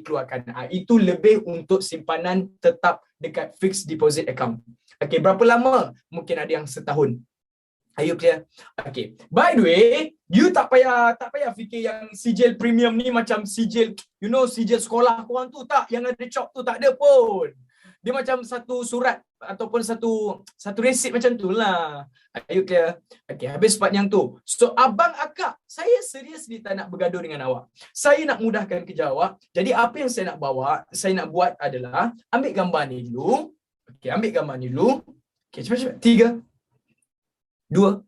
dikeluarkan. Itu lebih untuk simpanan tetap dekat fixed deposit account. Okey, berapa lama? Mungkin ada yang setahun. Are you clear? Okay. By the way, you tak payah fikir yang sijil premium ni macam sijil, sijil sekolah korang tu tak, yang ada chalk tu tak ada pun. Dia macam satu surat ataupun satu resit macam tu lah. Are you clear? Okay, habis part yang tu. So, abang akak, saya seriously tak nak bergaduh dengan awak. Saya nak mudahkan kerja awak. Jadi, apa yang saya nak buat adalah, ambil gambar ni dulu. Okay, ambil gambar ni dulu. Okay, cepat-cepat. 3, 2,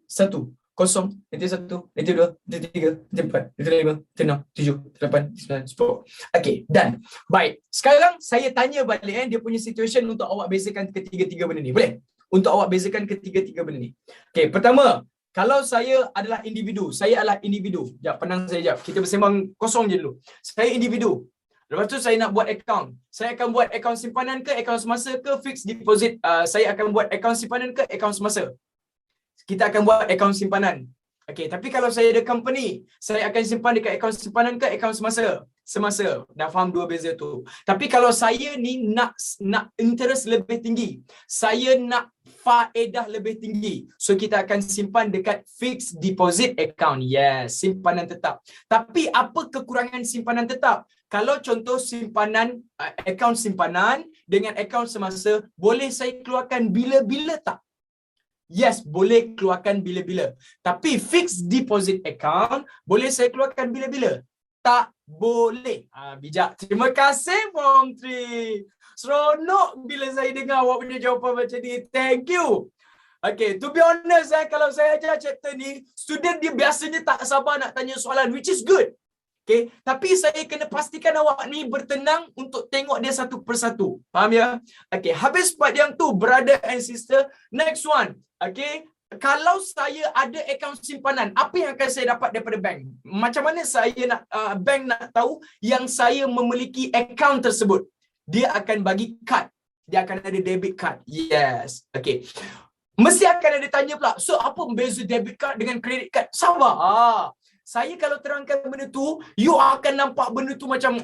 1, 0, nanti 1, nanti 2, nanti 3, nanti 4, nanti 5, nanti 6, 7, 8, 9, 10. Okey, done. Baik. Sekarang saya tanya balik dia punya situation untuk awak bezakan ketiga-tiga benda ni. Boleh? Untuk awak bezakan ketiga-tiga benda ni. Okey, pertama, kalau saya adalah individu. Sekejap, pandang saya sekejap. Kita bersembang kosong je dulu. Saya individu. Lepas tu saya nak buat akaun. Saya akan buat akaun simpanan ke, akaun semasa ke, fixed deposit. Saya akan buat akaun simpanan ke, akaun semasa. Kita akan buat akaun simpanan. Okey, tapi kalau saya ada company, saya akan simpan dekat akaun simpanan ke akaun semasa? Semasa. Dah faham dua beza tu. Tapi kalau saya ni nak interest lebih tinggi, saya nak faedah lebih tinggi, so kita akan simpan dekat fixed deposit account. Yes, simpanan tetap. Tapi apa kekurangan simpanan tetap? Kalau contoh simpanan, akaun simpanan dengan akaun semasa, boleh saya keluarkan bila-bila tak? Yes, boleh keluarkan bila-bila. Tapi fixed deposit account, boleh saya keluarkan bila-bila? Tak boleh. Bijak. Terima kasih Form 3. Seronok bila saya dengar awak punya jawapan macam ni. Thank you. Okay, to be honest, kalau saya ajar chapter ni, student dia biasanya tak sabar nak tanya soalan, which is good. Okay, tapi saya kena pastikan awak ni bertenang untuk tengok dia satu persatu. Faham ya? Okay, habis part yang tu, brother and sister. Next one. Okay, kalau saya ada akaun simpanan, apa yang akan saya dapat daripada bank? Macam mana saya nak bank nak tahu yang saya memiliki akaun tersebut? Dia akan bagi kad. Dia akan ada debit card. Yes. Okay. Mesti akan ada tanya pula, so apa beza debit card dengan credit card? Sabar. Saya kalau terangkan benda tu, you akan nampak benda tu macam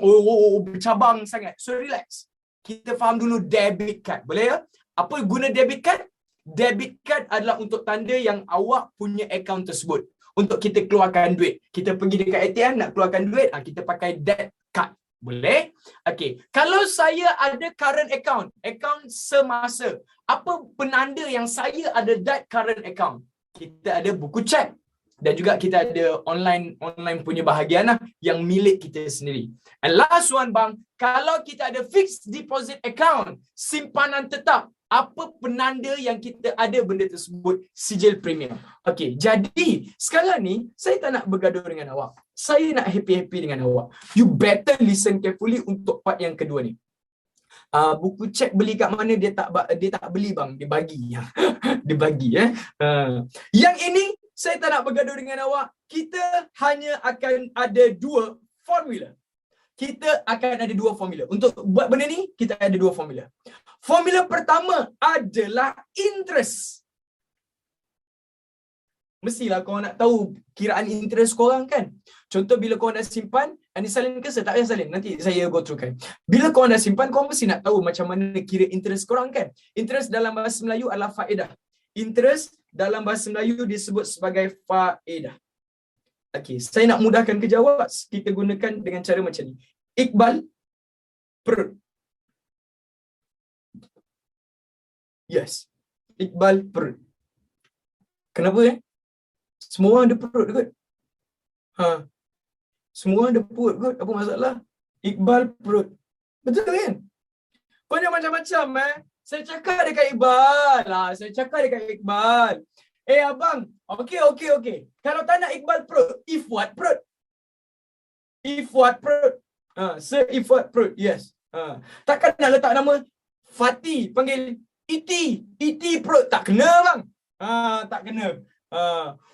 bercabang sangat. So relax. Kita faham dulu debit card. Boleh ya? Apa guna debit card? Debit card adalah untuk tanda yang awak punya akaun tersebut. Untuk kita keluarkan duit. Kita pergi dekat ATM nak keluarkan duit, kita pakai debit card. Boleh? Okey. Kalau saya ada current account, akaun semasa, apa penanda yang saya ada that current account? Kita ada buku cek. Dan juga kita ada online punya bahagian lah, yang milik kita sendiri. And last one bang, kalau kita ada fixed deposit account, simpanan tetap, apa penanda yang kita ada benda tersebut? Sijil premium. Okey, jadi sekarang ni saya tak nak bergaduh dengan awak. Saya nak happy-happy dengan awak. You better listen carefully untuk part yang kedua ni. Buku cek beli kat mana? Dia tak beli bang, dia bagi. Dia bagi yang ini saya tak nak bergaduh dengan awak. Kita hanya akan ada dua formula. Untuk buat benda ni, kita ada dua formula. Formula pertama adalah interest. Mestilah korang nak tahu kiraan interest korang kan. Contoh bila korang dah simpan, ni salin ke tak payah salin, nanti saya go through kan. Bila korang dah simpan, korang mesti nak tahu macam mana kira interest korang kan. Interest dalam bahasa Melayu adalah faedah. Interest dalam bahasa Melayu disebut sebagai faedah. Okey, saya nak mudahkan kerja awak, kita gunakan dengan cara macam ni. Iqbal perut. Yes. Iqbal perut. Kenapa semua orang ada perut kot? Semua orang ada perut kot, apa masalah? Iqbal perut. Betul kan? Kau jangan macam-macam Saya cakap dekat Iqbal lah. Abang. Okey. Kalau tak nak Iqbal perut, Ifwat perut. Sir Ifwat perut. Yes. Takkan nak letak nama Fati, panggil Iti perut. Tak kena bang. Tak kena.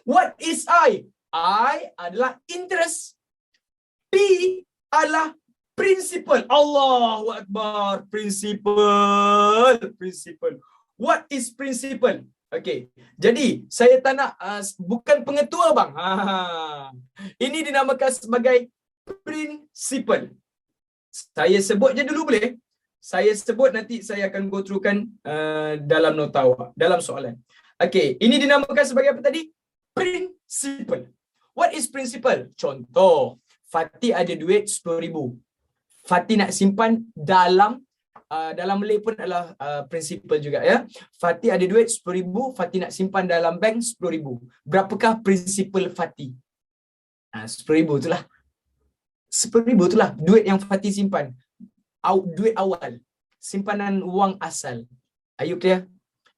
What is I? I adalah interest. P adalah principle. Allahu Akbar. Principle. What is principle? Okey. Jadi, saya tak nak bukan pengetua bang. Ini dinamakan sebagai principle. Saya sebut je dulu boleh? Saya sebut, nanti saya akan go through-kan dalam nota awak, dalam soalan. Okey, ini dinamakan sebagai apa tadi? Principal. What is principal? Contoh, Fatih ada duit 10,000. Fatih nak simpan dalam Malay pun adalah principal juga ya. Fatih ada duit 10,000, Fatih nak simpan dalam bank 10,000. Berapakah principal Fatih? 10,000 itulah. 10,000 itulah duit yang Fatih simpan. Duit awal. Simpanan wang asal. Are you clear?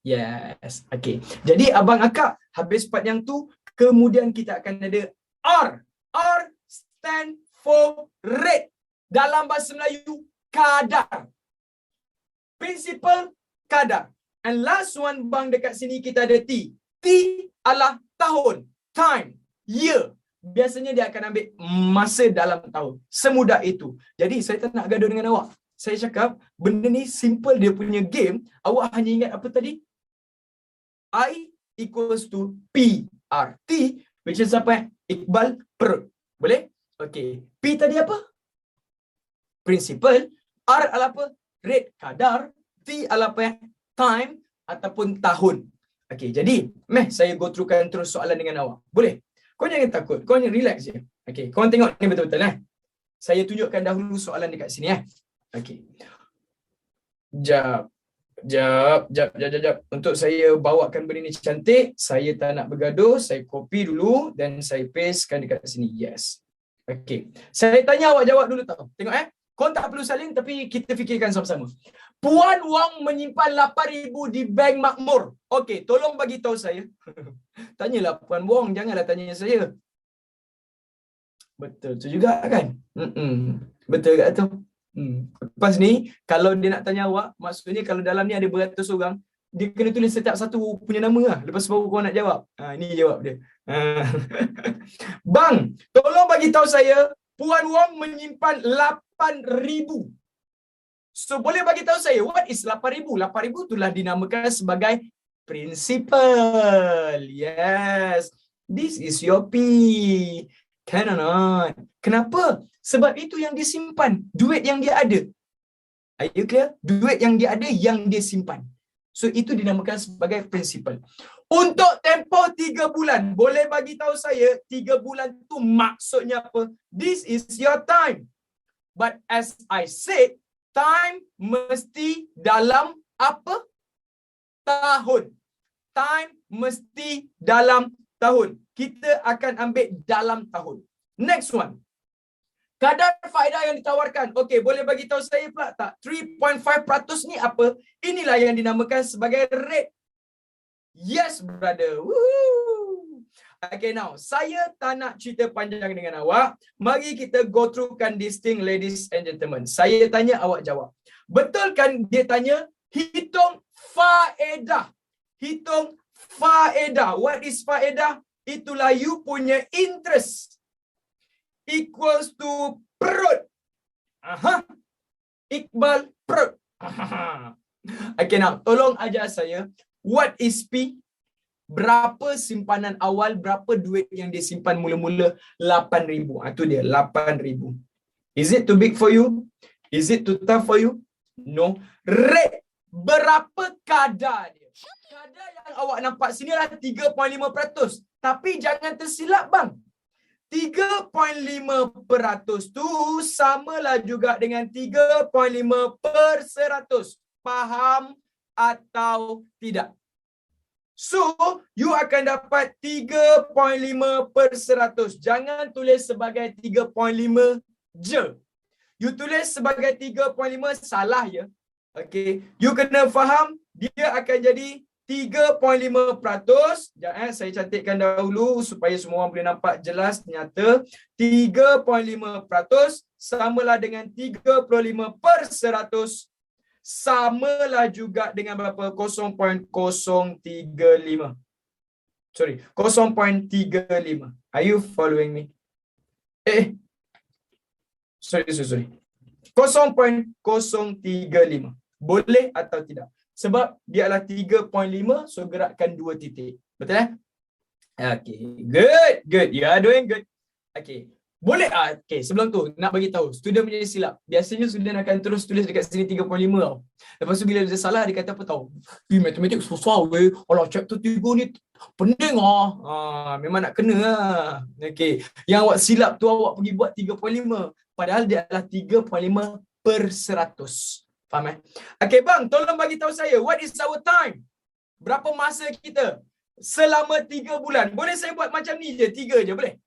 Yes. Okay. Jadi abang akak habis part yang tu, kemudian kita akan ada R. R stand for rate. Dalam bahasa Melayu, kadar. Principal, kadar. And last one bang dekat sini kita ada T. T adalah tahun. Time. Year. Biasanya dia akan ambil masa dalam tahun. Semudah itu. Jadi saya tak nak gaduh dengan awak. Saya cakap, benda ni simple dia punya game. Awak hanya ingat apa tadi? I equals to PR. T, which is apa? Iqbal perut. Boleh? Okay. P tadi apa? Principal. R adalah apa? Rate, kadar. T adalah apa? Time ataupun tahun. Okay, jadi saya go through-kan terus soalan dengan awak. Boleh? Kau jangan takut. Kau jangan relax je. Okay, kau tengok ni betul-betul Saya tunjukkan dahulu soalan dekat sini Okay. Jap. Untuk saya bawakan benda ni cantik, saya tak nak bergaduh, saya copy dulu dan saya pastekan dekat sini. Yes. Okay. Saya tanya awak jawab dulu tau. Tengok Kau tak perlu salin tapi kita fikirkan sama-sama. Puan Wang menyimpan 8,000 di Bank Makmur. Okey, tolong bagi tahu saya. Tanyalah Puan Wang, janganlah tanya saya. Betul tu juga kan? Betul kat tu. Lepas ni, kalau dia nak tanya awak, maksudnya kalau dalam ni ada beratus orang, dia kena tulis setiap satu punya nama lah. Lepas baru kau nak jawab. Ini jawab dia. Bang, tolong bagi tahu saya, Puan Wang menyimpan 8,000. So boleh bagi tahu saya, what is 8,000? 8,000 itulah dinamakan sebagai principal. Yes. This is your P. Can or not? Kenapa? Sebab itu yang dia simpan. Duit yang dia ada. Are you clear? Duit yang dia ada, yang dia simpan. So itu dinamakan sebagai principal. Untuk tempoh 3 bulan, boleh bagi tahu saya 3 bulan tu maksudnya apa? This is your time. But as I said, time mesti dalam apa? Tahun. Time mesti dalam tahun. Kita akan ambil dalam tahun. Next one. Kadar faedah yang ditawarkan. Okey, boleh bagi tahu saya pula tak? 3.5% ni apa? Inilah yang dinamakan sebagai rate. Yes, brother. Woohoo. Okay, now. Saya tak nak cerita panjang dengan awak. Mari kita go through-kan this thing, ladies and gentlemen. Saya tanya, awak jawab. Betul kan dia tanya, hitung faedah. Hitung faedah. What is faedah? Itulah you punya interest. Equals to perut. Iqbal perut. Okay, now. Tolong ajar saya. What is P? Berapa simpanan awal, berapa duit yang dia simpan mula-mula? 8,000. Itu dia, 8,000. Is it too big for you? Is it too tough for you? No. Rate. Berapa kadar dia? Kadar yang awak nampak sini adalah 3.5%. Tapi jangan tersilap bang. 3.5% tu samalah juga dengan 3.5%. Faham atau tidak? So, you akan dapat 3.5%. Jangan tulis sebagai 3.5 je. You tulis sebagai 3.5 salah ya. Okay. You kena faham, dia akan jadi 3.5%. Jangan saya cantikkan dahulu supaya semua orang boleh nampak jelas nyata. 3.5% samalah dengan 35%. Samalah juga dengan berapa? 0.035. Sorry, 0.35. Are you following me? Sorry. 0.035. Boleh atau tidak? Sebab dia adalah 3.5, so gerakkan 2 titik. Betul Okay, good. You are doing good. Okay. Boleh okay, sebelum tu nak bagi tahu student punya silap. Biasanya student akan terus tulis dekat sini 3.5 tau. Lepas tu bila dia salah dia kata apa tahu? Matematik susah weh. Alah chapter 3 ni pening memang nak kena lah. Okey, yang awak silap tu awak pergi buat 3.5 padahal dia adalah 3.5/100. Faham Okey bang, tolong bagi tahu saya what is our time? Berapa masa kita? Selama 3 bulan. Boleh saya buat macam ni je, 3 je boleh?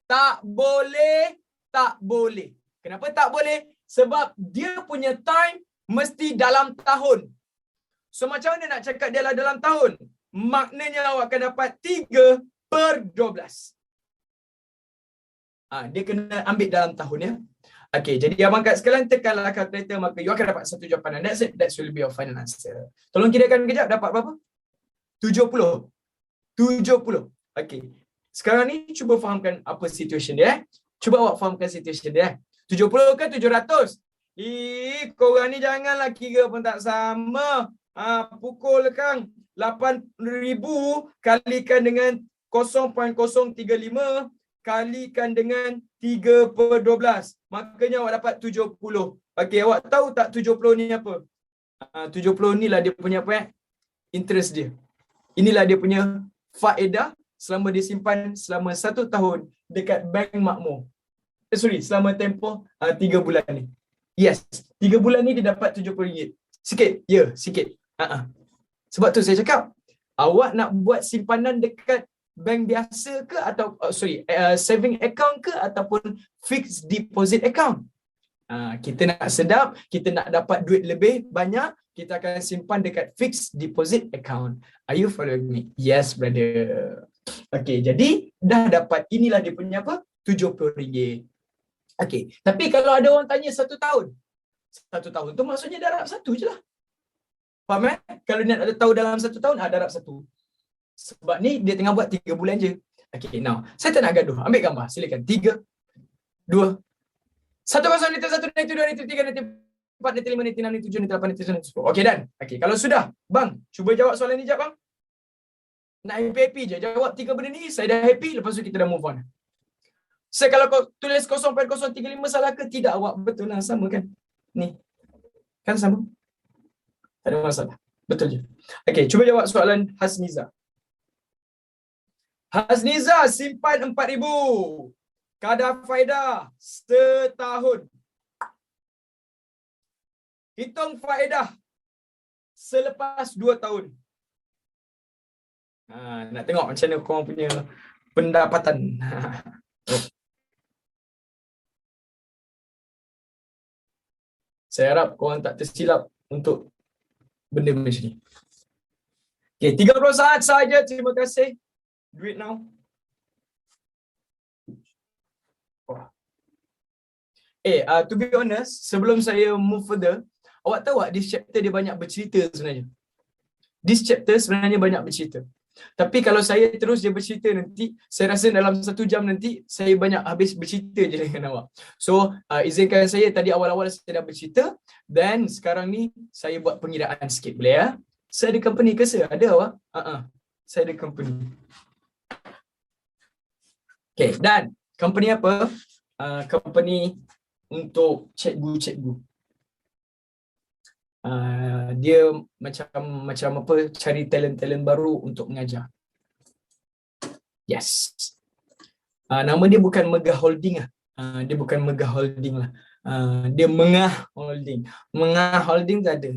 Tak boleh, tak boleh. Kenapa tak boleh? Sebab dia punya time mesti dalam tahun. So macam mana nak cakap dia lah dalam tahun? Maknanya awak akan dapat 3/12. Dia kena ambil dalam tahun ya. Okey, jadi abang kat sekalian tekanlah kalkulator maka you akan dapat satu jawapan. That's it. That will be your final answer. Tolong kirakan kejap dapat berapa? 70. 70. Okey. Sekarang ni cuba fahamkan apa situation dia. Cuba awak fahamkan situation dia. 70 ke 700? Korang ni janganlah kira pun tak sama. Pukul kang 8,000 kalikan dengan 0.035 kalikan dengan 3/12. Makanya awak dapat 70. Okey, awak tahu tak 70 ni apa? 70 ni lah dia punya apa interest dia. Inilah dia punya faedah selama disimpan selama 1 tahun dekat bank makmur. Selama tempoh 3 bulan ni. Yes, 3 bulan ni dia dapat RM70. Sikit. Ya, sikit. Sebab tu saya cakap, awak nak buat simpanan dekat bank biasa ke atau saving account ke ataupun fixed deposit account? Kita nak sedap, kita nak dapat duit lebih banyak, kita akan simpan dekat fixed deposit account. Are you following me? Yes, brother. Okey, jadi dah dapat inilah dia punya apa? RM70. Okey, tapi kalau ada orang tanya 1 tahun. 1 tahun tu maksudnya darab 1 je lah. Faham Kalau nak ada tahu dalam 1 tahun, darab 1. Sebab ni dia tengah buat 3 bulan je. Okey, now saya tak nak gaduh. Ambil gambar, silakan. 3, 2, 1, 0, 1, 2, 3, 4, 5, 6, 7, 8, 9, 10. Okey, dan. Okey, kalau sudah, bang, cuba jawab soalan ni jap bang. Nak happy je. Jawab 3 benda ni, saya dah happy, lepas tu kita dah move on. Saya kalau kau tulis 0.035 salah ke tidak awak? Betul lah, sama kan? Ni. Kan sama? Tak ada masalah. Betul je. Okey, cuba jawab soalan Hasniza. Hasniza, simpan 4,000. Kadar faedah setahun. Hitung faedah selepas 2 tahun. Nak tengok macam mana korang punya pendapatan. Saya harap korang tak tersilap untuk benda macam ni. Okay, 30 saat saja. Terima kasih. Do it now. To be honest, sebelum saya move further, awak tahu tak this chapter dia banyak bercerita sebenarnya. This chapter sebenarnya banyak bercerita. Tapi kalau saya terus dia bercerita nanti, saya rasa dalam 1 jam nanti, saya banyak habis bercerita je dengan awak. So, izinkan saya tadi awal-awal saya dah bercerita, dan sekarang ni saya buat pengiraan sikit. Boleh ya? Saya ada company ke saya? Ada awak? Saya ada company. Okay, dan company apa? Company untuk cikgu-cikgu. Dia macam apa, cari talent-talent baru untuk mengajar. Yes. Nama dia bukan Megah Holding lah. Dia bukan Megah Holding lah. Dia Mengah Holding. Mengah Holding tak ada.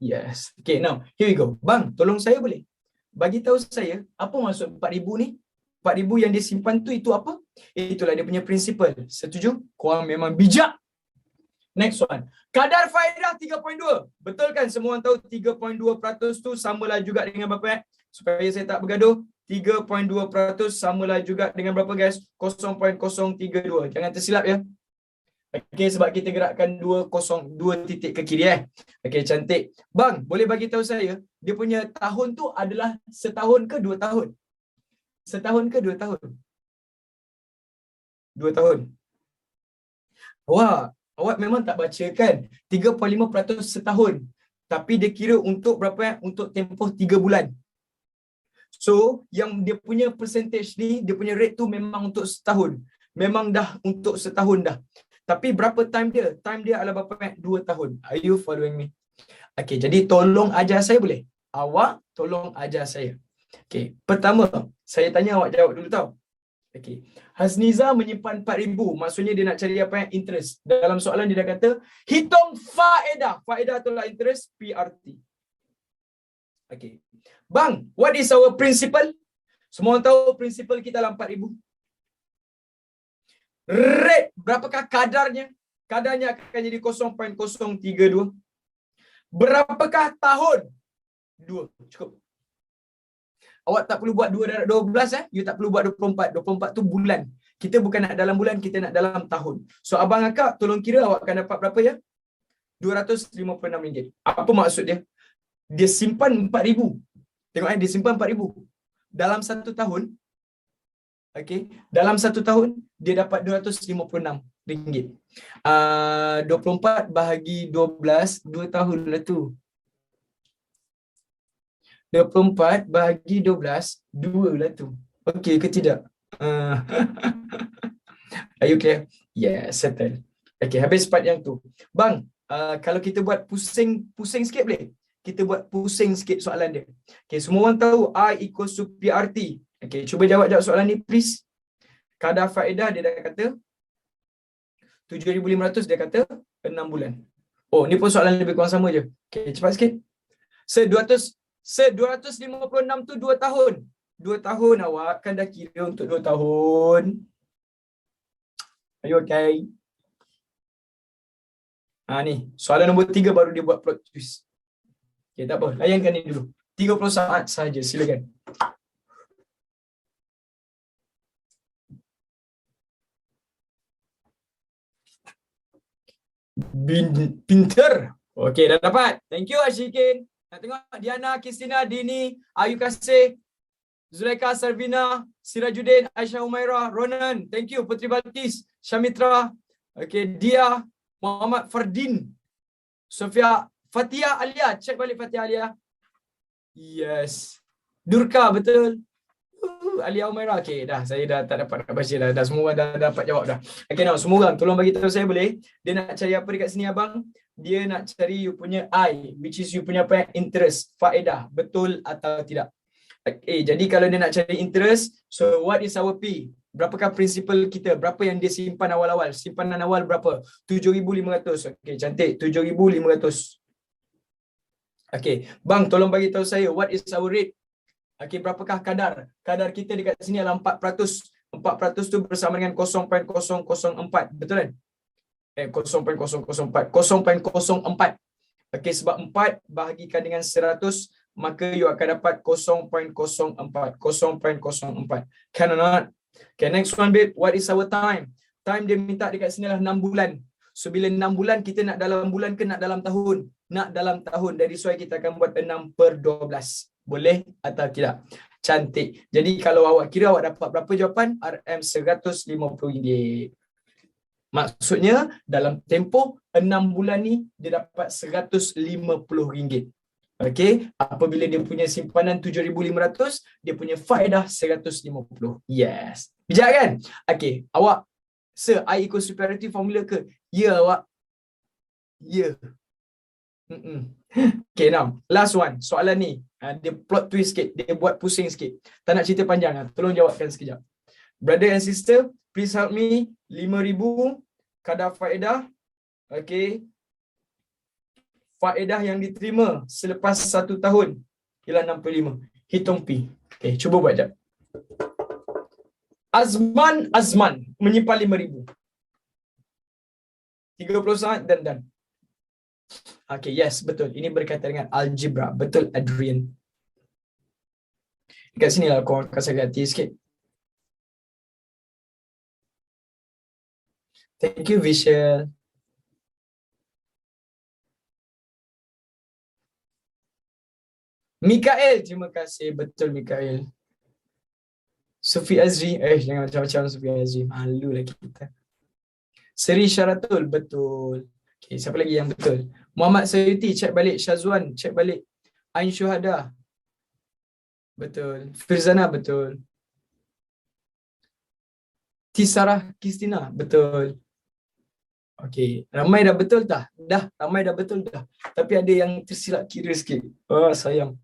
Yes. Okay, now here we go. Bang, tolong saya boleh bagi tahu saya apa maksud 4,000 ni? 4,000 yang dia simpan tu itu apa? Itulah dia punya principal. Setuju? Korang memang bijak. Next one. Kadar faedah 3.2. Betul kan semua orang tahu 3.2% tu samalah juga dengan berapa Supaya saya tak bergaduh, 3.2% samalah juga dengan berapa guys? 0.032. Jangan tersilap ya. Okey, sebab kita gerakkan 2 titik ke kiri Okey, cantik. Bang, boleh bagi tahu saya, dia punya tahun tu adalah setahun ke 2 tahun? Setahun ke 2 tahun? 2 tahun. Wah, awak memang tak baca kan? 3.5% setahun. Tapi dia kira untuk berapa Untuk tempoh 3 bulan. So, yang dia punya percentage ni, dia punya rate tu memang untuk setahun. memang dah untuk setahun dah. Tapi berapa time dia? Time dia adalah berapa? 2 tahun. Are you following me? Okay, jadi tolong ajar saya boleh? Awak tolong ajar saya. Okay, pertama, saya tanya awak jawab dulu tau. Okay. Hazniza menyimpan 4,000. Maksudnya dia nak cari apa yang interest. Dalam soalan dia dah kata, hitung faedah. Faedah itulah interest, PRT. Okay. Bang, what is our principal? Semua orang tahu principal kita dalam 4,000. Rate, berapakah kadarnya? Kadarnya akan jadi 0.032. Berapakah tahun? 2. Cukup. Awak tak perlu buat 2 darab 12 you tak perlu buat 24. 24 tu bulan. Kita bukan nak dalam bulan, kita nak dalam tahun. So abang akak tolong kira awak akan dapat berapa ya? RM256. Apa maksud dia? Dia simpan 4,000. Tengok dia simpan 4,000. Dalam 1 tahun, okey, dalam 1 tahun dia dapat RM256. 24 bahagi 12, 2 tahun lah tu. 24 bahagi 12, 2 lah tu. Okey ke tidak? Are you clear? Yes, settle. Okey, habis part yang tu. Bang, kalau kita buat pusing sikit boleh? Kita buat pusing sikit soalan dia. Okey, semua orang tahu I equals to PRT. Okey, cuba jawab soalan ni please. Kadar faedah dia dah kata 7,500, dia kata 6 bulan. Oh, ni pun soalan lebih kurang sama je. Okey, cepat sikit. Se-256 tu 2 tahun. 2 tahun awak kan dah kira untuk 2 tahun. Are you okay? Ni, soalan nombor 3 baru dia buat plot twist. Okay, tak apa. Layankan ni dulu. 30 saat sahaja. Silakan. Pinter. Okey, dah dapat. Thank you Ashikin. Nak tengok Diana, Kristina, Dini, Ayu Kasih, Zulaika, Sarvina, Sirajuddin, Aisyah Umairah, Ronan. Thank you. Putri Balkis, Shamitra. Okey, Dia, Muhammad Fardin, Sofia, Fatia Alia. Check balik Fatia Alia. Yes. Durka, betul. Alia Umairah. Okey, dah. Saya dah tak dapat nak baca dah. Semua orang dah dapat jawab dah. Okey, now semua orang tolong bagi tahu saya boleh. Dia nak cari apa dekat sini abang? Dia nak cari you punya I, which is you punya apa yang interest, faedah. Betul atau tidak? Okay, jadi kalau dia nak cari interest, so what is our P? Berapakah principal kita? Berapa yang dia simpan awal-awal? Simpanan awal berapa? 7,500. Okey, cantik. 7,500. Okey, bang tolong bagi tahu saya what is our rate? Okey, berapakah kadar? Kadar kita dekat sini adalah 4%. 4% tu bersama dengan 0.004. Betul kan? 0.004. 0.04. Okey, sebab 4 bahagikan dengan 100, maka you akan dapat 0.04. 0.04. Can or not? Okay, next one babe. What is our time? Time dia minta dekat sini adalah 6 bulan. So bila 6 bulan, kita nak dalam bulan ke nak dalam tahun? Nak dalam tahun. Dari soal kita akan buat 6/12. Boleh atau tidak? Cantik. Jadi kalau awak kira, awak dapat berapa jawapan? RM150. Maksudnya dalam tempoh 6 bulan ni dia dapat RM150. Okey, apabila dia punya simpanan 7,500, dia punya faedah 150. Yes. Bijak kan? Okey, awak sir, I equals superiority formula ke? Ya awak. Ya. Okay, now last one. Soalan ni dia plot twist sikit, dia buat pusing sikit. Tak nak cerita panjang, tolong jawabkan sekejap. Brother and sister, please help me. 5,000 kadar faedah. Okay, faedah yang diterima selepas 1 tahun ialah 65. Hitung P. Okay, cuba buat jap. Azman menyimpan 5,000. 30 saat dan. Okay, yes, betul. Ini berkaitan dengan algebra. Betul, Adrian. Dekat sini lah korang kasih hati sikit. Thank you, Vishal. Mikael, terima kasih. Betul, Mikael. Sufi Azri. Jangan macam-macam Sufi Azri. Malu lah kita. Seri Syaratul. Betul. Okay, siapa lagi yang betul? Muhammad Sayuti, check balik. Syazwan, check balik. Ain Syuhada. Betul. Firzana, betul. Tisarah Kristina. Betul. Okey, ramai dah betul dah? Dah, ramai dah betul dah. Tapi ada yang tersilap kira sikit. Oh, sayang.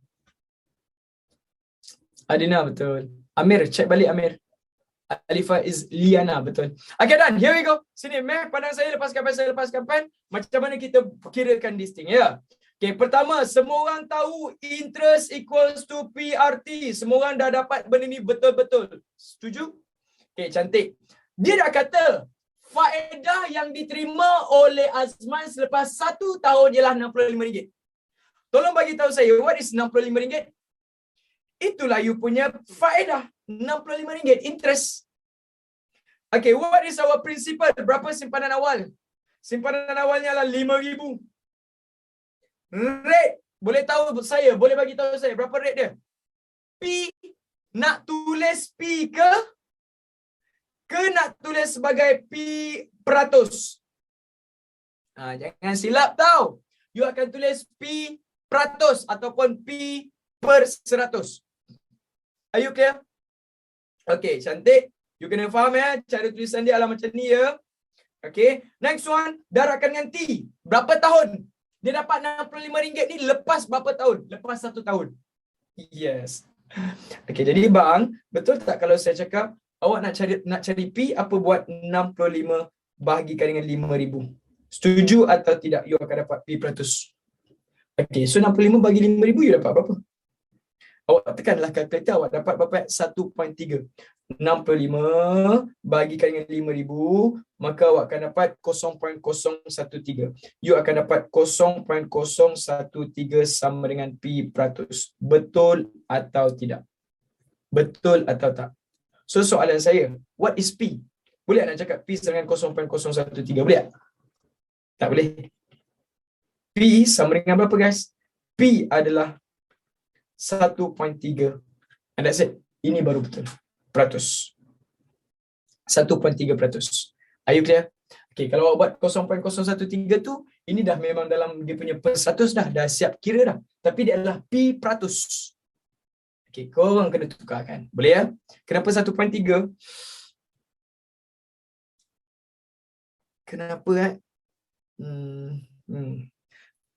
Adina betul. Amir, check balik Amir. Alifa is Liana, betul. Okay, done. Here we go. Sini, Mac, pandang saya, lepaskan pen. Macam mana kita kirakan this thing, ya? Okay, pertama, semua orang tahu interest equals to PRT. Semua orang dah dapat benda ni betul-betul. Setuju? Okay, cantik. Dia dah kata, faedah yang diterima oleh Azman selepas 1 tahun ialah RM65. Tolong bagi tahu saya, what is RM65? Itulah you punya faedah. RM65 interest. Okay, what is our principal? Berapa simpanan awal? Simpanan awalnya adalah RM5,000. Rate, boleh tahu saya, boleh bagi tahu saya berapa rate dia? P, nak tulis P ke nak tulis sebagai P peratus? Jangan silap tau. You akan tulis P peratus ataupun P per 100. Are you clear? Okay, cantik. You kena faham ya, cara tulisan dia adalah macam ni ya. Okay, next one, darabkan dengan T. Berapa tahun? Dia dapat RM65 ni lepas berapa tahun? Lepas 1 tahun. Yes. Okay, jadi bang, betul tak kalau saya cakap awak nak cari P, apa buat 65 bahagikan dengan 5,000? Setuju atau tidak? You akan dapat P peratus. Okay, so 65 bagi 5,000 you dapat berapa? Awak tekanlah kalkulator, awak dapat berapa? 1.3. 65 bagikan dengan 5,000, maka awak akan dapat 0.013. You akan dapat 0.013 sama dengan P peratus. Betul atau tidak? Betul atau tak? So soalan saya, what is P? Boleh nak cakap P sama dengan 0.013? Boleh tak? Tak boleh. P sama dengan berapa guys? P adalah 1.3. And that's it. Ini baru betul. Peratus. 1.3%. Are you clear? Okay, kalau awak buat 0.013 tu, ini dah memang dalam dia punya per 100 dah siap kira dah. Tapi dia adalah P peratus. Okay, korang kena tukarkan. Boleh ya? Kenapa 1.3? Kenapa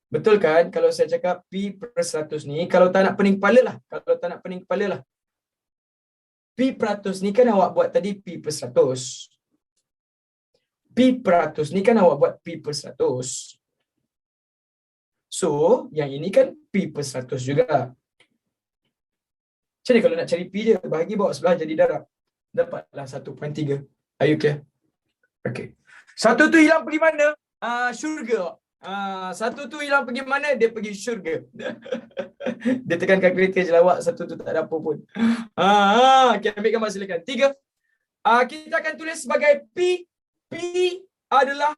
betul kan kalau saya cakap P per 100 ni, kalau tak nak pening kepala lah. P peratus ni kan awak buat tadi P per 100. P peratus ni kan awak buat P per 100. So, yang ini kan P per 100 juga. Macam ni kalau nak cari P je, bahagi bawah sebelah jadi darab. Dapatlah 1.3. Are you clear? Okay. Satu tu hilang pergi mana? Syurga. Satu tu hilang pergi mana? Dia pergi syurga. Dia tekan kalkulator je lawak. Satu tu tak ada apa pun. Okay, ambil gambar silakan. 3. Kita akan tulis sebagai P. P adalah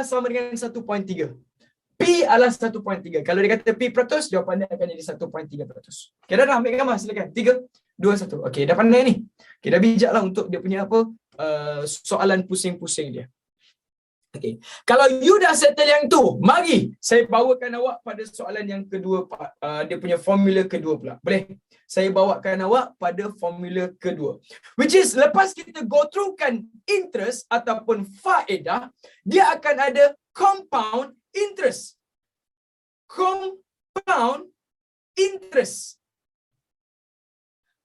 sama dengan 1.3. P adalah 1.3. Kalau dia kata P peratus, jawapan dia akan jadi 1.3%. Okay, dah ambil gambar silakan. 3, 2, 1. Okay, dah pandai ni. Okay, dah bijak lah untuk dia punya apa soalan pusing-pusing dia. Okay. Kalau you dah settle yang tu, mari saya bawakan awak pada soalan yang kedua, dia punya formula kedua pula. Boleh? Saya bawakan awak pada formula kedua. Which is, lepas kita go through kan interest ataupun faedah, dia akan ada compound interest. Compound interest.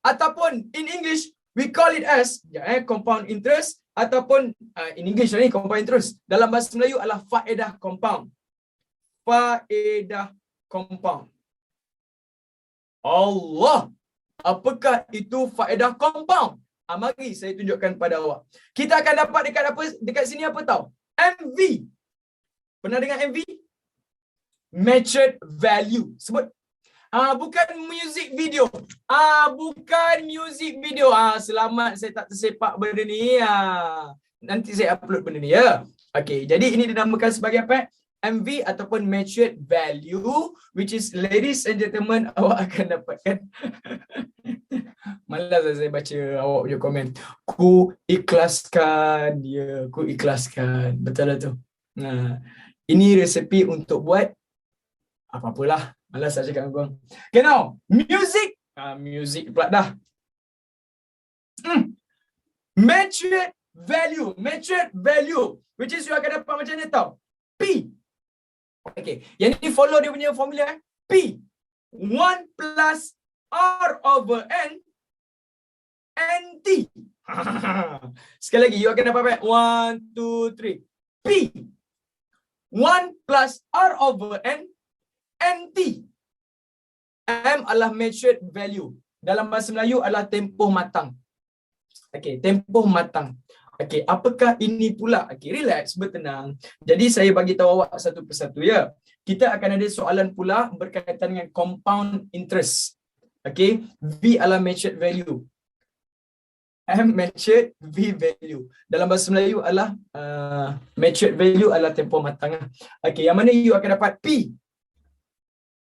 Ataupun in English, we call it as compound interest. Ataupun in English ni compound interest. Dalam bahasa Melayu adalah faedah compound. Faedah compound. Allah, apakah itu faedah compound? Mari saya tunjukkan pada awak. Kita akan dapat dekat sini apa tahu? MV. Pernah dengar MV? Measured value. Sebut. Bukan music video. Bukan music video. Selamat saya tak tersepak benda ni. Nanti saya upload benda ni ya. Okey, jadi ini dinamakan sebagai apa? MV ataupun measured value, which is, ladies and gentlemen, awak akan dapatkan. Malas saya baca awak punya komen. Ku ikhlaskan dia, ku ikhlaskan. Betul lah tu. Ini resepi untuk buat apa-apalah. Malas saya cakap dengan korang. Okay, now, music. Music pula dah. Measured value, which is you akan dapat macam ni tau. P. Okay, yang ni follow dia punya formula P. 1 plus R over N NT. Sekali lagi, you akan dapat 1, 2, 3. P. 1 plus R over N NT. M adalah measured value. Dalam bahasa Melayu adalah tempoh matang. Okey, tempoh matang. Okey, apakah ini pula? Okey, relax, bertenang. Jadi saya bagi tahu awak satu persatu ya. Kita akan ada soalan pula berkaitan dengan compound interest. Okey, V adalah measured value. M measured, V value. Dalam bahasa Melayu adalah measured value adalah tempoh matang. Okey, yang mana you akan dapat P.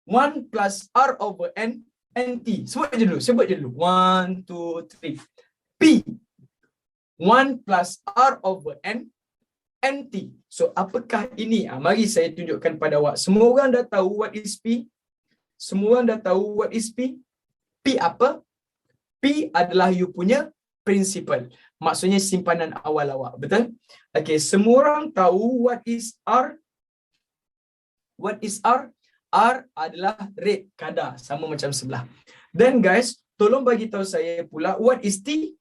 1 plus R over N NT. Sebut je dulu. 1, 2, 3. P. 1 plus R over N NT. So, apakah ini? Mari saya tunjukkan pada awak. Semua orang dah tahu what is P? Semua orang dah tahu what is P? P apa? P adalah you punya principal. Maksudnya simpanan awal awak. Betul? Okay, semua orang tahu what is R? What is R? R adalah rate, kadar. Sama macam sebelah. Then guys, tolong bagi tahu saya pula, what is T?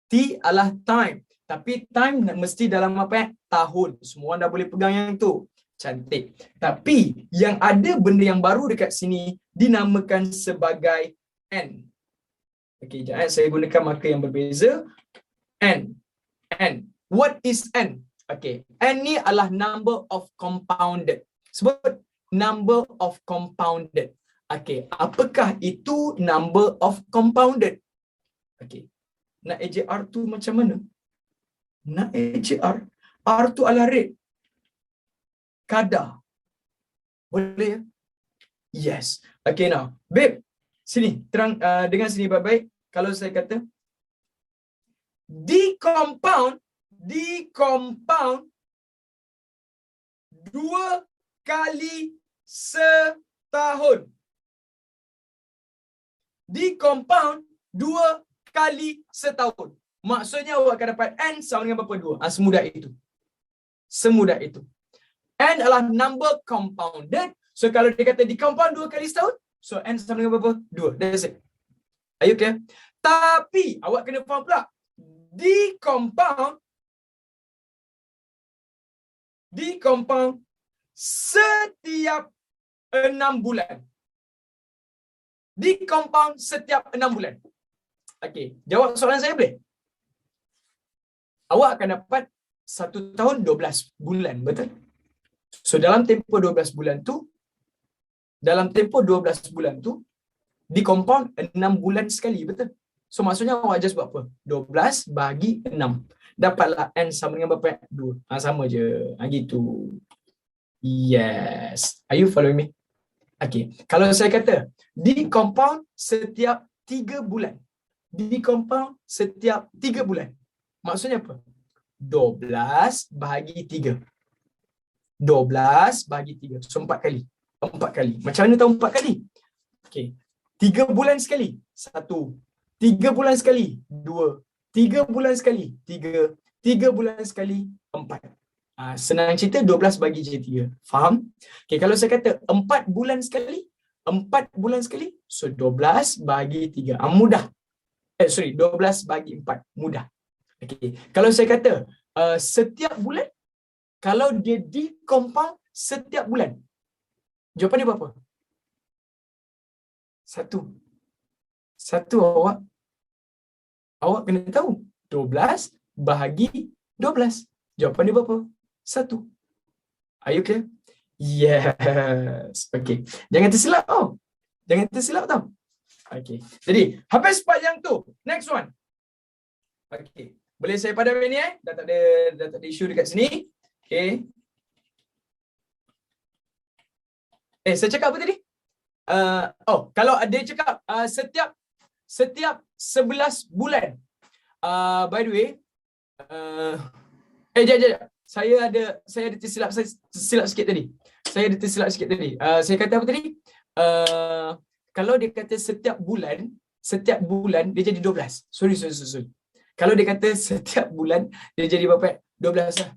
T adalah time. Tapi time mesti dalam apa? Tahun. Semua dah boleh pegang yang tu. Cantik. Tapi yang ada benda yang baru dekat sini dinamakan sebagai N. Okey, jangan saya gunakan marker yang berbeza. N. N. What is N? Okey, N ni adalah number of compounded. Sebut number of compounded. Okey, apakah itu number of compounded? Okey. Nak AJR tu macam mana? Nak AJR. R tu adalah rate. Kadar. Boleh ya? Yes. Okay now. Babe, sini. Terang dengan sini baik-baik. Kalau saya kata decompound 2 kali setahun. Decompound 2 kali setahun. Maksudnya awak akan dapat N sama dengan berapa? 2. Semudah itu. Semudah itu. N adalah number compounded. So kalau dia kata decompound 2 kali setahun, so N sama dengan berapa? 2. That's it. Are you okay? Tapi awak kena faham pula. Decompound setiap 6 bulan. Decompound setiap 6 bulan. Okey, jawab soalan saya boleh? Awak akan dapat 1 tahun 12 bulan, betul? So dalam tempoh 12 bulan tu, decompound 6 bulan sekali, betul? So maksudnya awak just buat apa? 12 bagi 6. Dapatlah N sama dengan berapa? 2. Sama je. Gitu. Yes. Are you following me? Okay. Kalau saya kata decompound setiap 3 bulan. Decompound setiap 3 bulan. Maksudnya apa? 12 bahagi 3. 12 bahagi 3. So 4 kali. 4 kali. Macam mana tahu 4 kali? Okay. 3 bulan sekali. 1. 3 bulan sekali. 2. 3 bulan sekali. 3. 3 bulan sekali. 4. Senang cerita 12 bagi je 3. Faham? Okay, kalau saya kata 4 bulan sekali. 4 bulan sekali. So 12 bagi 3. Mudah. 12 bagi 4. Mudah. Okay. Kalau saya kata setiap bulan, kalau dia decompound setiap bulan, jawapan dia berapa? 1 awak kena tahu 12 bahagi 12, jawapan dia berapa? 1. Are you clear? Yes. Okay. Jangan tersilap tau. Okay. Jadi habis part yang tu. Next one. Okay. Boleh saya padam ni Dah tak ada isu dekat sini. Okay. Saya cakap apa tadi? Kalau ada cakap setiap 11 bulan. By the way, jap. Saya ada tersilap sikit tadi. Saya kata apa tadi? Kalau dia kata setiap bulan dia jadi 12. Sorry. Kalau dia kata setiap bulan, dia jadi berapa? 12 lah.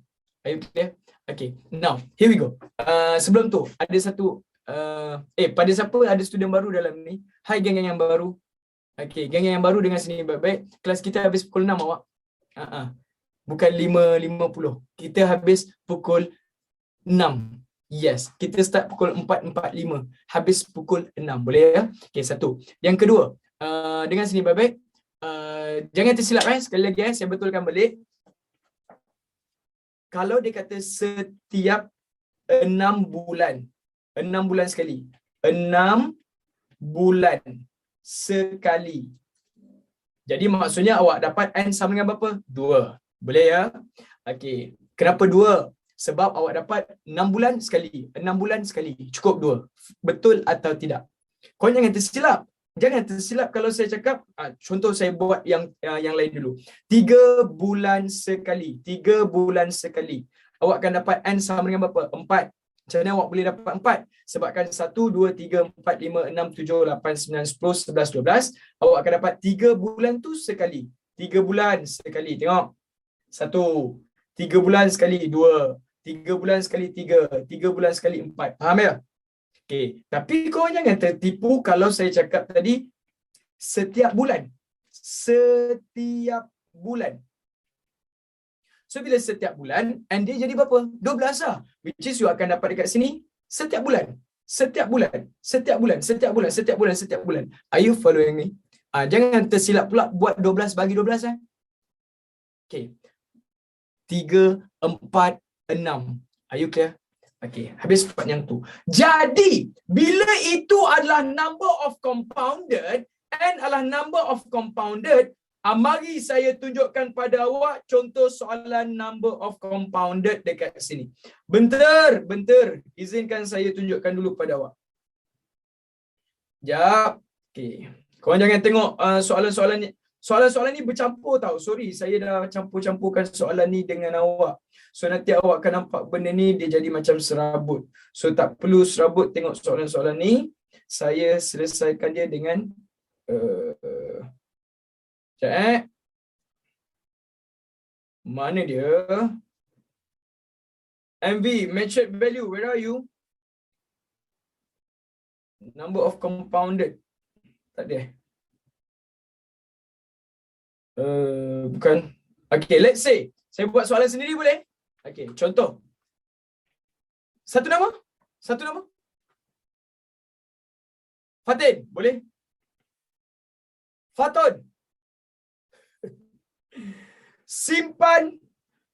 Are you clear? Okay, now here we go. Sebelum tu ada satu pada siapa ada student baru dalam ni? Hai geng-geng yang baru. Okay, geng-geng yang baru dengan sini baik-baik. Kelas kita habis pukul 6 awak. Bukan 5.50. Kita habis pukul 6. Yes, kita start pukul 4.45. Habis pukul 6. Boleh ya? Okay, satu. Yang kedua, dengan sini baik-baik. Jangan tersilap sekali lagi saya betulkan balik. Kalau dia kata setiap 6 bulan. 6 bulan sekali. 6 bulan sekali. Jadi maksudnya awak dapat N sama dengan berapa? 2. Boleh ya? Okey. Kenapa 2? Sebab awak dapat 6 bulan sekali. 6 bulan sekali. Cukup 2. Betul atau tidak? Kau jangan tersilap. Jangan tersilap kalau saya cakap, contoh saya buat yang lain dulu. 3 bulan sekali. 3 bulan sekali. Awak akan dapat N sama dengan berapa? 4. Macam mana awak boleh dapat 4? Sebabkan 1, 2, 3, 4, 5, 6, 7, 8, 9, 10, 11, 12. Awak akan dapat 3 bulan tu sekali. 3 bulan sekali. Tengok. 1. 3 bulan sekali 2. 3 bulan sekali 3. 3 bulan sekali 4. Faham ya? Okay. Tapi kau jangan tertipu kalau saya cakap tadi setiap bulan. Setiap bulan. So bila setiap bulan, and dia jadi berapa? 12 lah. Which is you akan dapat dekat sini setiap bulan. Setiap bulan. Setiap bulan. Setiap bulan. Setiap bulan. Setiap bulan. Are you following me? Jangan tersilap pula buat 12 bagi 12 eh. Okay. 3, 4, 6. Are you clear? Okay. Habis part yang tu. Jadi, bila itu adalah number of compounded and adalah number of compounded, mari saya tunjukkan pada awak contoh soalan number of compounded dekat sini. Bentar. Izinkan saya tunjukkan dulu pada awak. Sekejap. Okay. Korang jangan tengok soalan-soalan ni. Soalan-soalan ni bercampur tau. Sorry, saya dah campur-campurkan soalan ni dengan awak. So nanti awak akan nampak benda ni dia jadi macam serabut. So tak perlu serabut tengok soalan-soalan ni. Saya selesaikan dia dengan mana dia? MV, measured value, where are you? Number of compounded. Tak ada. Bukan. Okay, let's say saya buat soalan sendiri boleh? Okay, contoh. Satu nama? Fatin, boleh? Faton. Simpan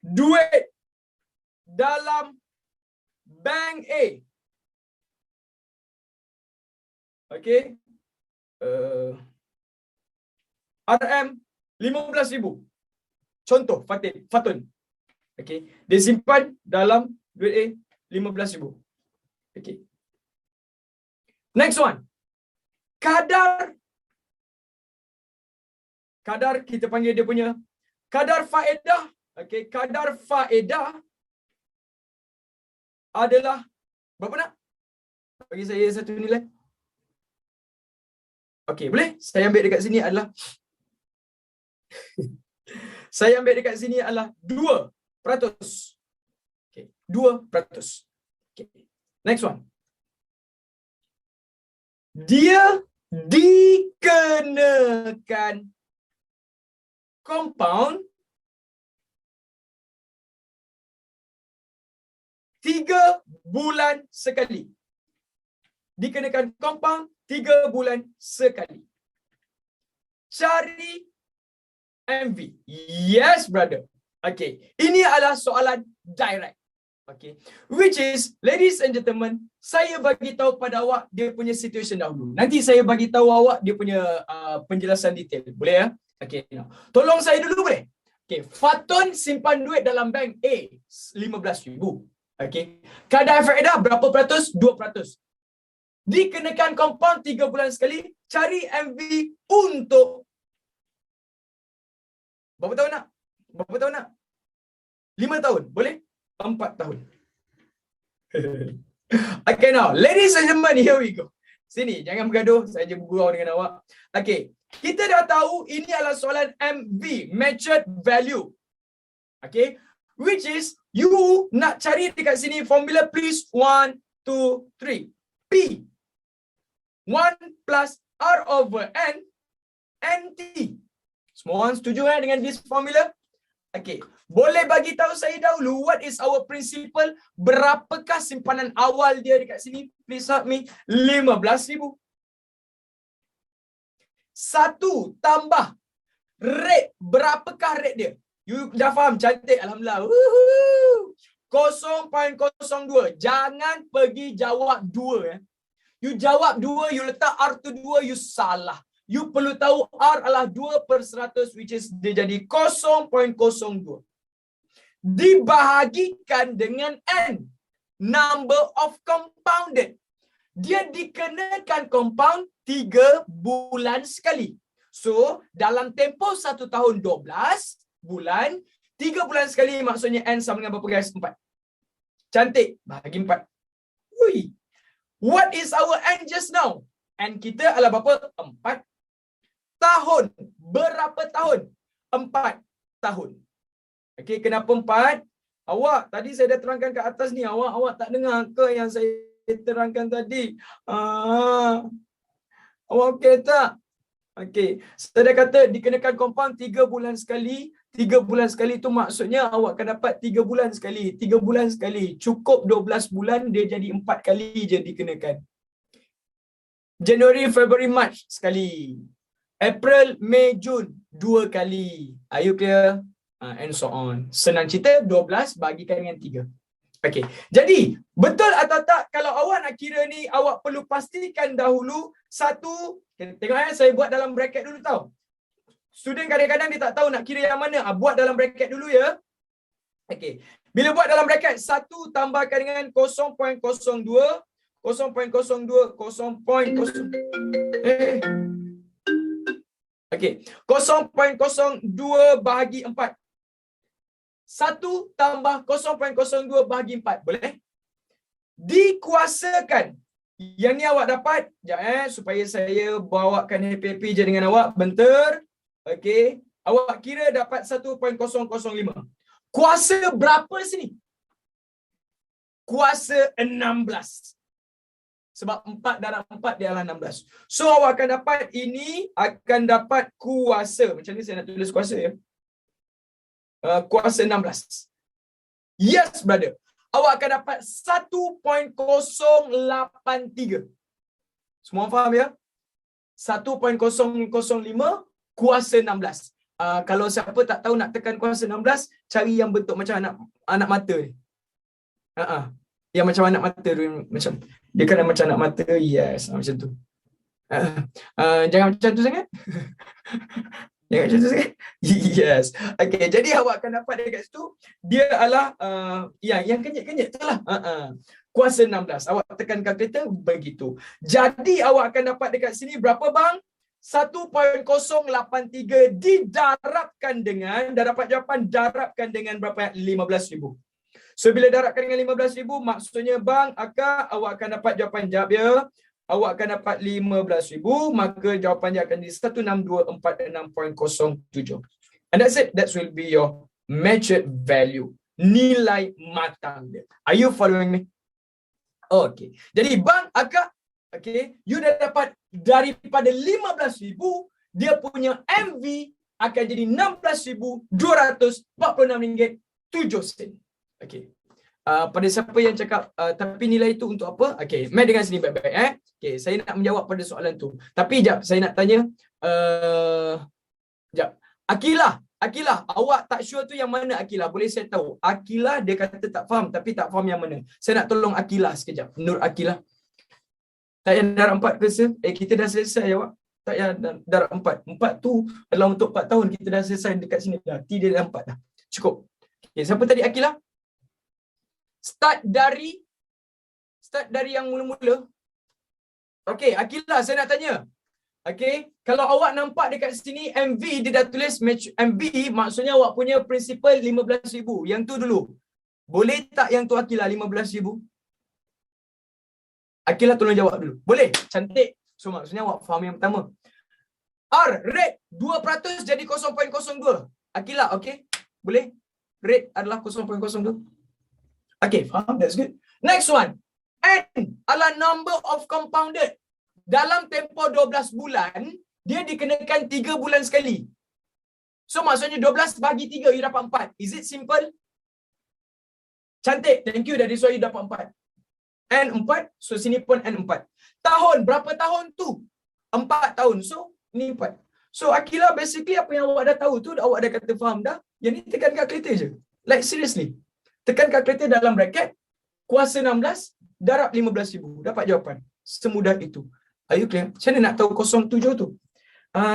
duit dalam bank A. Okay. RM 15,000. Contoh Fatun. Okay. Dia simpan dalam duit A 15,000. Okay. Next one. Kadar kita panggil dia punya kadar faedah. Okay. Kadar faedah adalah berapa nak? Bagi saya satu nilai. Okay, boleh? Saya ambil dekat sini adalah saya ambil dekat sini adalah 2%. Okay, 2%. Okay. Next one. Dia dikenakan compound 3 bulan sekali. Dikenakan compound 3 bulan sekali. Cari MV. Yes, brother. Okay. Ini adalah soalan direct. Okay. Which is, ladies and gentlemen, saya bagi tahu pada awak dia punya situation dahulu. Nanti saya bagi tahu awak dia punya penjelasan detail. Boleh ya? Okay. Now, tolong saya dulu boleh? Okay. Fatun simpan duit dalam bank A 15,000. Okay. Kadar faedah berapa peratus? 2%. Dikenakan compound 3 bulan sekali. Cari MV untuk berapa tahun nak? 5 tahun. Boleh? 4 tahun. Okay, now. Ladies and gentlemen, here we go. Sini, jangan bergaduh. Saya je bergurau dengan awak. Okay. Kita dah tahu ini adalah soalan MV, Measured Value. Okay. Which is, you nak cari dekat sini formula, please. 1, 2, 3. P. 1 plus R over N, NT. Semua orang setuju dengan this formula? Okay. Boleh bagi tahu saya dahulu, what is our principal? Berapakah simpanan awal dia dekat sini? Please help me. 15,000. 1 tambah rate. Berapakah rate dia? You dah faham? Cantik. Alhamdulillah. Woohoo. 0.02. Jangan pergi jawab 2. You jawab 2, you letak R tu 2, you salah. You perlu tahu R adalah 2/100, which is dia jadi 0.02. Dibahagikan dengan N, number of compounded. Dia dikenakan compound 3 bulan sekali. So, dalam tempoh 1 tahun 12 bulan, 3 bulan sekali maksudnya N sama dengan berapa guys? 4. Cantik. Bahagi 4. Ui. What is our N just now? N kita adalah berapa? 4 tahun. Berapa tahun? 4 tahun. Okey, kenapa 4? Awak, tadi saya dah terangkan kat atas ni. Awak tak dengar ke yang saya terangkan tadi? Awak okey tak? Okey. Saya dah kata dikenakan compound 3 bulan sekali. 3 bulan sekali tu maksudnya awak akan dapat 3 bulan sekali. 3 bulan sekali. Cukup 12 bulan, dia jadi 4 kali je dikenakan. January, February, March sekali. April, May, June 2 kali. Are you clear? And so on. Senang cerita, 12 bagikan dengan 3. Okey. Jadi, betul atau tak kalau awak nak kira ni, awak perlu pastikan dahulu satu, tengok saya buat dalam bracket dulu tau. Student kadang-kadang dia tak tahu nak kira yang mana. Buat dalam bracket dulu ya. Okey. Bila buat dalam bracket, 1 tambahkan dengan 0.02, 0.02, 0.0. Okey. 0.02 bahagi 4. 1 tambah 0.02 bahagi 4. Boleh? Dikuasakan. Yang ni awak dapat. Sekejap supaya saya bawakan happy-happy je dengan awak. Bentar. Okey. Awak kira dapat 1.005. Kuasa berapa sini? Kuasa 16. Sebab 4 darab 4 dia adalah 16. So awak akan dapat ini akan dapat kuasa. Macam ni saya nak tulis kuasa ya. Kuasa 16. Yes brother. Awak akan dapat 1.083. Semua faham ya? 1.005 kuasa 16. Kalau siapa tak tahu nak tekan kuasa 16, cari yang bentuk macam anak mata ni. Yang macam anak mata tu, macam dia kan macam anak mata. Yes, macam tu. Jangan macam tu sangat. Jangan macam tu sangat. Yes. Okay, jadi awak akan dapat dekat situ dia adalah yang kenyit-kenyit tu lah. Kuasa 16. Awak tekan kalkulator begitu. Jadi awak akan dapat dekat sini berapa bang? 1.083 didarabkan dengan, dah dapat jawapan, darabkan dengan berapa? 15,000. So bila darabkan dengan 15,000 maksudnya bang, akak, awak akan dapat jawapan jawab ya. Awak akan dapat 15,000, maka jawapannya akan di 16246.07. And that's it. That will be your measured value. Nilai matang dia. Are you following me? Okay. Jadi bang, akak, okay, you dah dapat daripada 15,000, dia punya MV akan jadi RM16,246.07. Okay. Pada siapa yang cakap tapi nilai itu untuk apa? Okay, mai dengan sini baik-baik Okay, saya nak menjawab pada soalan tu. Tapi jap, saya nak tanya jap. Akilah, awak tak sure tu yang mana Akilah? Boleh saya tahu? Akilah dia kata tak faham, tapi tak faham yang mana. Saya nak tolong Akilah sekejap. Nur Akilah. Tak yang darab 4 ke se? Kita dah selesai awak. Tak yang darab 4. 4 tu adalah untuk 4 tahun. Kita dah selesai dekat sini dah. T dia dah 4 dah. Cukup. Okay, siapa tadi Akilah? Start dari yang mula-mula. Okey, Akilah, saya nak tanya. Okey, kalau awak nampak dekat sini MV dia dah tulis MV, maksudnya awak punya principal 15,000. Yang tu dulu. Boleh tak yang tu Akilah 15,000? Akilah tolong jawab dulu. Boleh? Cantik. So maksudnya awak faham yang pertama. R, rate 2% jadi 0.02. Akilah, okay? Boleh? Rate adalah 0.02. Okay, faham? That's good. Next one. N adalah number of compounded. Dalam tempoh 12 bulan, dia dikenakan 3 bulan sekali. So, maksudnya 12 bagi 3, you dapat 4. Is it simple? Cantik. Thank you. Dari so, you dapat 4. N 4. So, sini pun N 4. Tahun. Berapa tahun tu? 4 tahun. So, ni 4. So, Akilah, basically apa yang awak dah tahu tu, awak dah kata faham dah. Yang ni tekan kalkulator je. Like, seriously. Tekan kalkulator dalam bracket, kuasa 16, darab 15,000. Dapat jawapan. Semudah itu. Are you clear? Macam mana nak tahu 07 tu?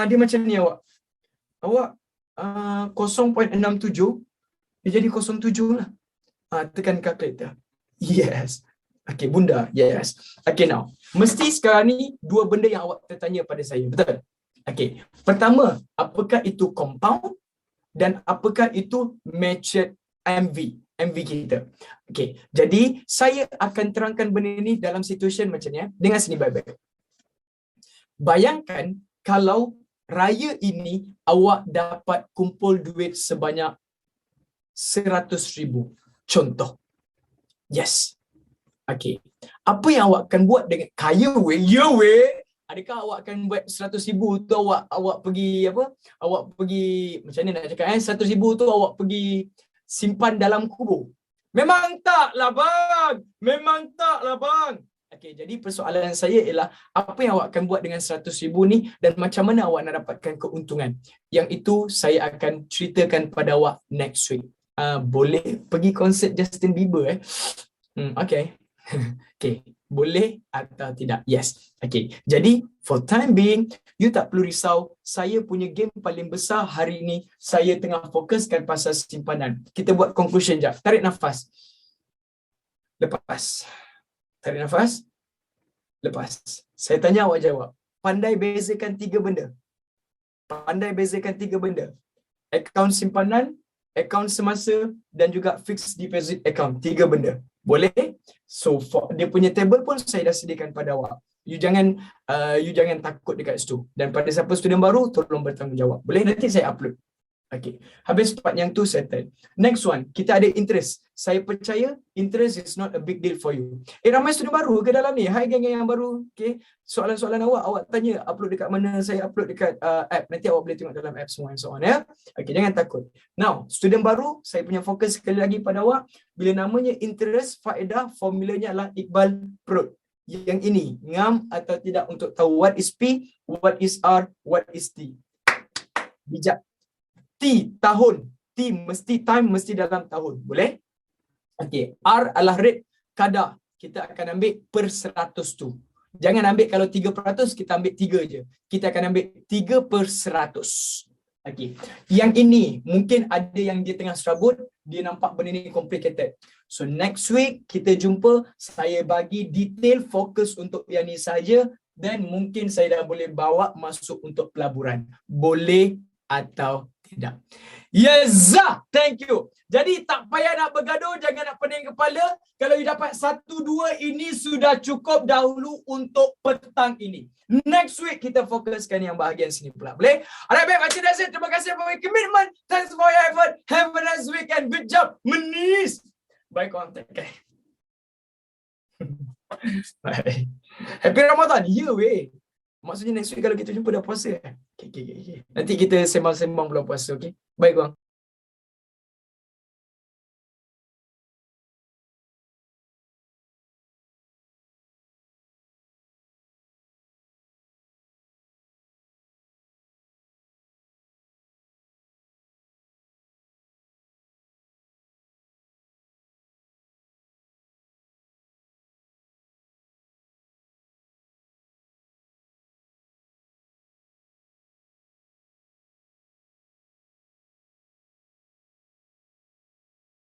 Dia macam ni awak. Awak 0.67, dia jadi 07 lah. Tekan calculator. Yes. Okay, bunda. Yes. Okay, now. Mesti sekarang ni dua benda yang awak tertanya pada saya. Betul? Okay. Pertama, apakah itu compound dan apakah itu matured MV? MV kita. Okay. Jadi, saya akan terangkan benda ni dalam situasi macam ni. Dengar sini baik-baik. Bayangkan kalau raya ini awak dapat kumpul duit sebanyak 100,000. Contoh. Yes. Okay. Apa yang awak akan buat dengan kaya weh? Ya weh. Adakah awak akan buat 100,000 tu awak pergi apa? Awak pergi macam mana nak cakap 100,000 tu awak pergi simpan dalam kubur? Memang taklah bang. Memang taklah bang. Okay, jadi persoalan saya ialah apa yang awak akan buat dengan 100,000 ni dan macam mana awak nak dapatkan keuntungan. Yang itu saya akan ceritakan pada awak next week. Boleh pergi konsert Justin Bieber okay. Okay, boleh atau tidak? Yes. Okay, jadi for time being, you tak perlu risau. Saya punya game paling besar hari ni, saya tengah fokuskan pasal simpanan. Kita buat conclusion jap. Tarik nafas. Lepas. Tarik nafas. Lepas. Saya tanya awak jawab. Pandai bezakan 3 benda. Pandai bezakan 3 benda. Akaun simpanan, akaun semasa dan juga fixed deposit account. 3 benda. Boleh? So dia punya table pun saya dah sediakan pada awak. You jangan takut dekat situ. Dan pada siapa student baru, tolong bertanggungjawab. Boleh? Nanti saya upload. Okay. Habis part yang tu settle. Next one, kita ada interest. Saya percaya interest is not a big deal for you. Ramai student baru ke dalam ni? Hai geng-geng yang baru. Okay. Soalan-soalan awak tanya upload dekat mana? Saya upload dekat app. Nanti awak boleh tengok dalam app semua and so on ya. Okay, jangan takut. Now, student baru, saya punya fokus sekali lagi pada awak. Bila namanya interest, faedah, formulanya adalah Iqbal Prod. Yang ini, ngam atau tidak untuk tahu what is P, what is R, what is T. Bijak. T, tahun. T, mesti time, mesti dalam tahun. Boleh? Okay. R adalah rate, kadar. Kita akan ambil per 100 tu. Jangan ambil kalau 3%, kita ambil 3 je. Kita akan ambil 3 per 100. Okay. Yang ini, mungkin ada yang dia tengah serabut, dia nampak benda ni complicated. So next week, kita jumpa, saya bagi detail fokus untuk yang ni saja dan mungkin saya dah boleh bawa masuk untuk pelaburan. Boleh atau tidak. Yes, thank you. Jadi tak payah nak bergaduh, jangan nak pening kepala. Kalau you dapat 1-2 ini sudah cukup dahulu untuk petang ini. Next week kita fokuskan yang bahagian sini pula. Boleh? Alright, baik. Macam biasa, terima kasih for your commitment. Thanks for your effort. Have a nice weekend. Good job. Menis. Baik, korang. Okay. Bye. Happy Ramadan. Ya, weh. Maksudnya next week kalau kita jumpa dah puasa. Okay. Nanti kita sembang-sembang bulan puasa. Okay? Baik, korang.